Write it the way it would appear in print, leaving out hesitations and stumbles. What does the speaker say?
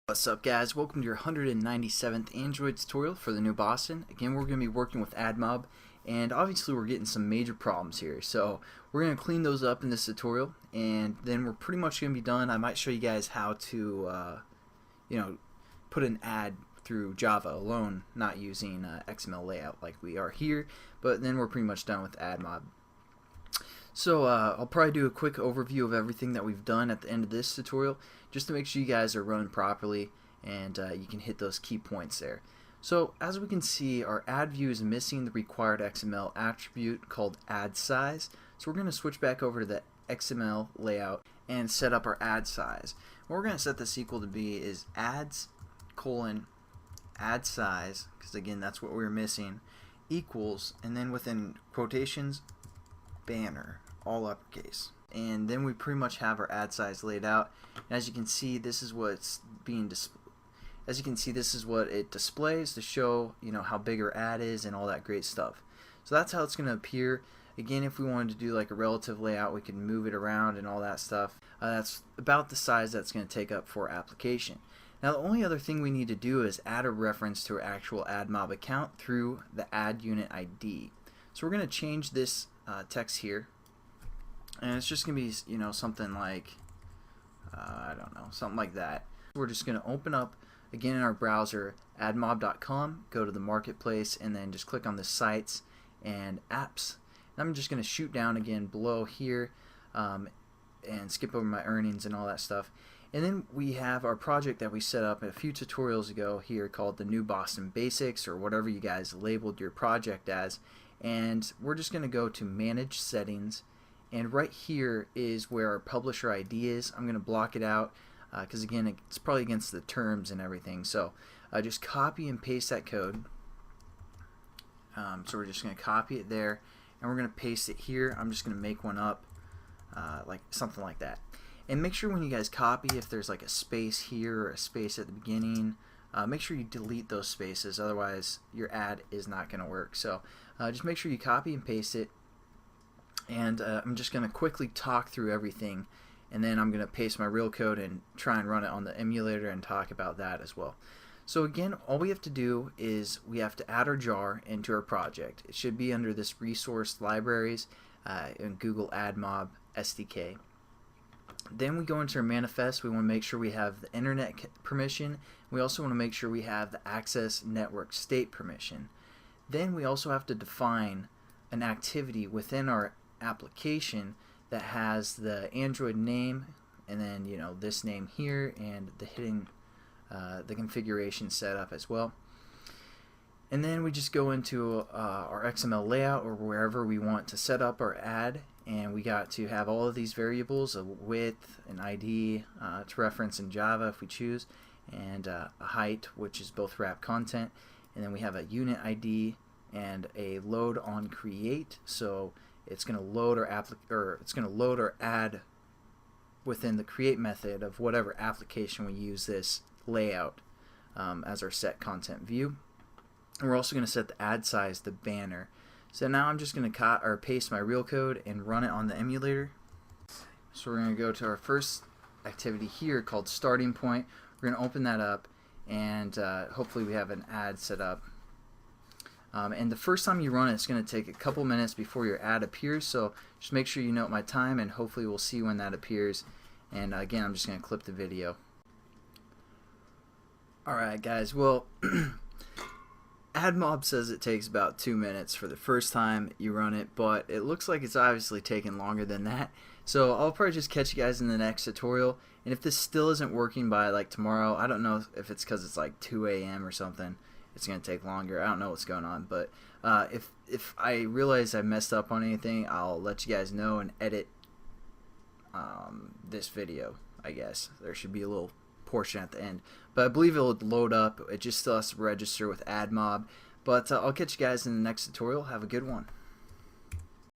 What's up guys, welcome to your 197th Android tutorial for the new Boston. Again, we're going to be working with AdMob, and obviously we're getting some major problems here. So we're going to clean those up in this tutorial, and then we're pretty much going to be done. I might show you guys how to put an ad through Java alone, not using XML layout like we are here, but then we're pretty much done with AdMob. So I'll probably do a quick overview of everything that we've done at the end of this tutorial, just to make sure you guys are running properly and you can hit those key points there. So as we can see, our ad view is missing the required XML attribute called ad size. So we're going to switch back over to the XML layout and set up our ad size. What we're going to set this equal to be is ads : ad size, because again that's what we were missing, equals, and then within quotations, banner, all uppercase. And then we pretty much have our ad size laid out. And as you can see, this is what's being displayed. As you can see, this is what it displays to show, how big our ad is and all that great stuff. So that's how it's going to appear. Again, if we wanted to do like a relative layout, we can move it around and all that stuff. That's about the size that's going to take up for our application. Now, the only other thing we need to do is add a reference to our actual AdMob account through the ad unit ID. So we're going to change this text here, and it's just going to be, something like, I don't know, something like that. We're just going to open up, again in our browser, admob.com, go to the marketplace, and then just click on the sites and apps. And I'm just going to shoot down again below here and skip over my earnings and all that stuff. And then we have our project that we set up a few tutorials ago here called the New Boston Basics, or whatever you guys labeled your project as. And we're just going to go to Manage Settings, and right here is where our publisher ID is. I'm going to block it out because again it's probably against the terms and everything. So just copy and paste that code. So we're just going to copy it there, and we're going to paste it here. I'm just going to make one up like something like that. And make sure when you guys copy, if there's like a space here or a space at the beginning, make sure you delete those spaces, otherwise your ad is not going to work. So just make sure you copy and paste it, and I'm just going to quickly talk through everything, and then I'm going to paste my real code and try and run it on the emulator and talk about that as well. So again, all we have to do is we have to add our jar into our project. It should be under this resource libraries in Google AdMob SDK. Then we go into our manifest. We want to make sure we have the internet permission. We also want to make sure we have the access network state permission. Then we also have to define an activity within our application that has the Android name, and then this name here, and the configuration set up as well. And then we just go into our XML layout or wherever we want to set up our ad, and we got to have all of these variables: a width, an ID to reference in Java if we choose, and a height, which is both wrap content. And then we have a unit ID and a load on create, so it's going to load our ad within the create method of whatever application we use this layout as our set content view. And we're also going to set the ad size, the banner. So now I'm just going to paste my real code and run it on the emulator. So we're going to go to our first activity here called starting point. We're going to open that up, and hopefully we have an ad set up. And the first time you run it, it's going to take a couple minutes before your ad appears. So just make sure you note my time, and hopefully we'll see when that appears. And again, I'm just going to clip the video. Alright guys, well AdMob says it takes about 2 minutes for the first time you run it, but it looks like it's obviously taking longer than that. So I'll probably just catch you guys in the next tutorial, and if this still isn't working by like tomorrow, I don't know if it's because it's like 2 a.m. or something, it's going to take longer. I don't know what's going on, but if I realize I messed up on anything, I'll let you guys know and edit this video. I guess there should be a little portion at the end, but I believe it'll load up. It just still has to register with AdMob. But I'll catch you guys in the next tutorial. Have a good one.